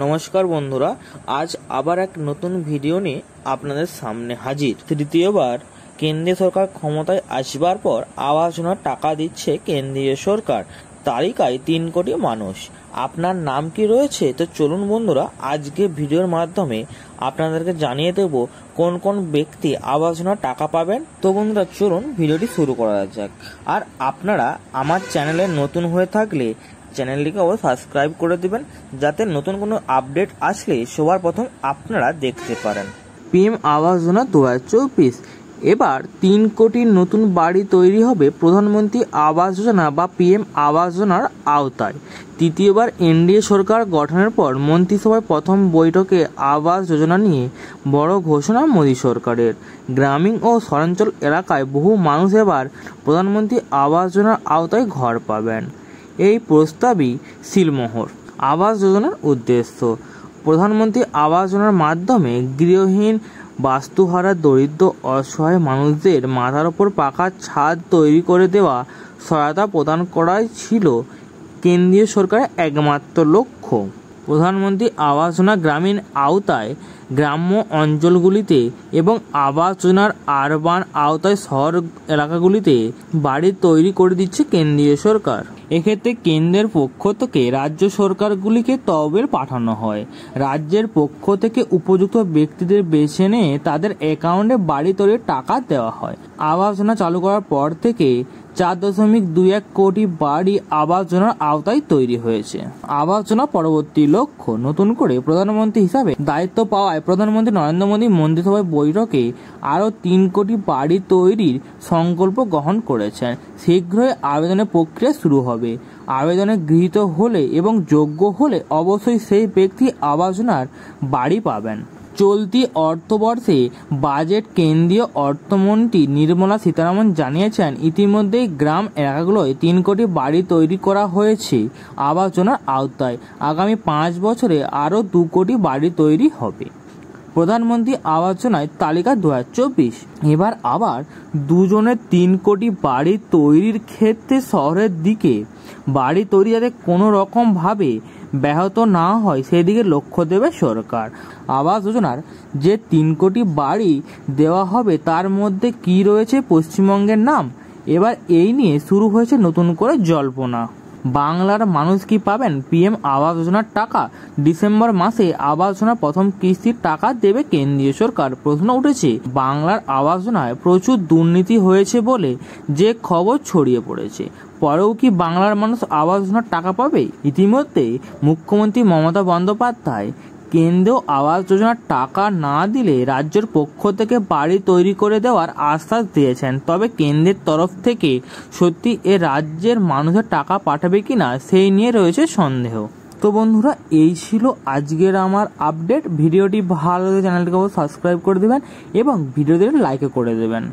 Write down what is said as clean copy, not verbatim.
নমস্কার বন্ধুরা, আজ আবার এক নতুন ভিডিও নিয়ে আপনাদের সামনে হাজির। তৃতীয়বার কেন্দ্রীয় সরকার ক্ষমতায় আসবার পর আবাস যোজনার টাকা দিচ্ছে কেন্দ্রীয় সরকার। তালিকায় 3 কোটি মানুষ। আপনার নাম কি রয়েছে? তো চলুন বন্ধুরা, আজকে ভিডিওর মাধ্যমে আপনাদেরকে জানিয়ে দেব কোন কোন ব্যক্তি আবাস যোজনার টাকা পাবেন। তো বন্ধুরা চলুন ভিডিওটি শুরু করা যাক। আর আপনারা আমার চ্যানেলে নতুন হয়ে থাকলে চ্যানেলটিকে অবশ্যই সাবস্ক্রাইব করে দিবেন, যাতে নতুন কোনো আপডেট আসলে সবার প্রথম আপনারা দেখতে পারেন। পিএম আবাস যোজনা 2024। এবার 3 কোটির নতুন বাড়ি তৈরি হবে প্রধানমন্ত্রী আবাস যোজনা বা পিএম আবাস যোজনার আওতায়। তৃতীয়বার এনডিএ সরকার গঠনের পর মন্ত্রিসভায় প্রথম বৈঠকে আবাস যোজনা নিয়ে বড় ঘোষণা মোদী সরকারের। গ্রামীণ ও শহরাঞ্চল এলাকায় বহু মানুষ এবার প্রধানমন্ত্রী আবাস যোজনার আওতায় ঘর পাবেন। এই প্রস্তাবই সিলমোহর। আবাস যোজনার উদ্দেশ্য: প্রধানমন্ত্রী আবাস যোজনার মাধ্যমে গৃহহীন, বাস্তুহারা, দরিদ্র, অসহায় মানুষদের মাথার ওপর পাকা ছাদ তৈরি করে দেওয়া, সহায়তা প্রদান করাই ছিল কেন্দ্রীয় সরকারের একমাত্র লক্ষ্য। প্রধানমন্ত্রী আবাস যোজনা গ্রামীণ আওতায় গ্রাম্য অঞ্চলগুলিতে এবং আবাস যোজনার আরবান আওতায় শহর এলাকাগুলিতে বাড়ি তৈরি করে দিচ্ছে কেন্দ্রীয় সরকার। এক্ষেত্রে কেন্দ্রের পক্ষ থেকে রাজ্য সরকারগুলিকে তহবিল পাঠানো হয়। রাজ্যের পক্ষ থেকে উপযুক্ত ব্যক্তিদের বেছে নিয়ে তাদের অ্যাকাউন্টে বাড়ি তৈরির টাকা দেওয়া হয়। আবাস যোজনা চালু করার পর থেকে 4.21 কোটি বাড়ি আবাস যোজনার আওতায় তৈরি হয়েছে। আবাস যোজনা পরবর্তী লক্ষ্য: নতুন করে প্রধানমন্ত্রী হিসাবে দায়িত্ব পাওয়ায় প্রধানমন্ত্রী নরেন্দ্র মোদী মন্ত্রিসভার বৈঠকে আরও 3 কোটি বাড়ি তৈরির সংকল্প গ্রহণ করেছেন। শীঘ্রই আবেদনের প্রক্রিয়া শুরু হবে। আবেদনে গৃহীত হলে এবং যোগ্য হলে অবশ্যই সেই ব্যক্তি আবাস যোজনার বাড়ি পাবেন। চলতি অর্থবর্ষে বাজেট কেন্দ্রীয় অর্থমন্ত্রী নির্মলা সীতারামন জানিয়েছেন, ইতিমধ্যেই গ্রাম এলাকাগুলোয় 3 কোটি বাড়ি তৈরি করা হয়েছে আবাস যোজনার আওতায়। আগামী 5 বছরে আরও 2 কোটি বাড়ি তৈরি হবে। প্রধানমন্ত্রী আবাস যোজনায় তালিকা 2024। এবার আবার দুজনের 3 কোটি বাড়ি তৈরির ক্ষেত্রে শহরের দিকে বাড়ি তৈরি যাতে কোনো রকমভাবে ব্যাহত না হয় সেদিকে লক্ষ্য দেবে সরকার। আবাস যোজনার যে 3 কোটি বাড়ি দেওয়া হবে তার মধ্যে কি রয়েছে পশ্চিমবঙ্গের নাম? এবার এই নিয়ে শুরু হয়েছে নতুন করে জল্পনা। বাংলার মানুষ কি পাবেন পিএম আবাস যোজনার টাকা? ডিসেম্বর মাসে আবাস যোজনার প্রথম কিস্তির টাকা দেবে কেন্দ্রীয় সরকার। প্রশ্ন উঠেছে, বাংলার আবাস যোজনায় প্রচুর দুর্নীতি হয়েছে বলে যে খবর ছড়িয়ে পড়েছে, পরেও কি বাংলার মানুষ আবাস যোজনার টাকা পাবে? ইতিমধ্যে মুখ্যমন্ত্রী মমতা বন্দ্যোপাধ্যায় কেন্দ্রীয় আবাস যোজনার টাকা না দিলে রাজ্যের পক্ষ থেকে বাড়ি তৈরি করে দেওয়ার আশ্বাস দিয়েছেন। তবে কেন্দ্রের তরফ থেকে সত্যি এ রাজ্যের মানুষের টাকা পাঠাবে কিনা সেই নিয়ে রয়েছে সন্দেহ। তো বন্ধুরা, এই ছিল আজকের আমার আপডেট। ভিডিওটি ভালো লাগলে চ্যানেলটিকে সাবস্ক্রাইব করে দেবেন এবং ভিডিওটি লাইক করে দেবেন।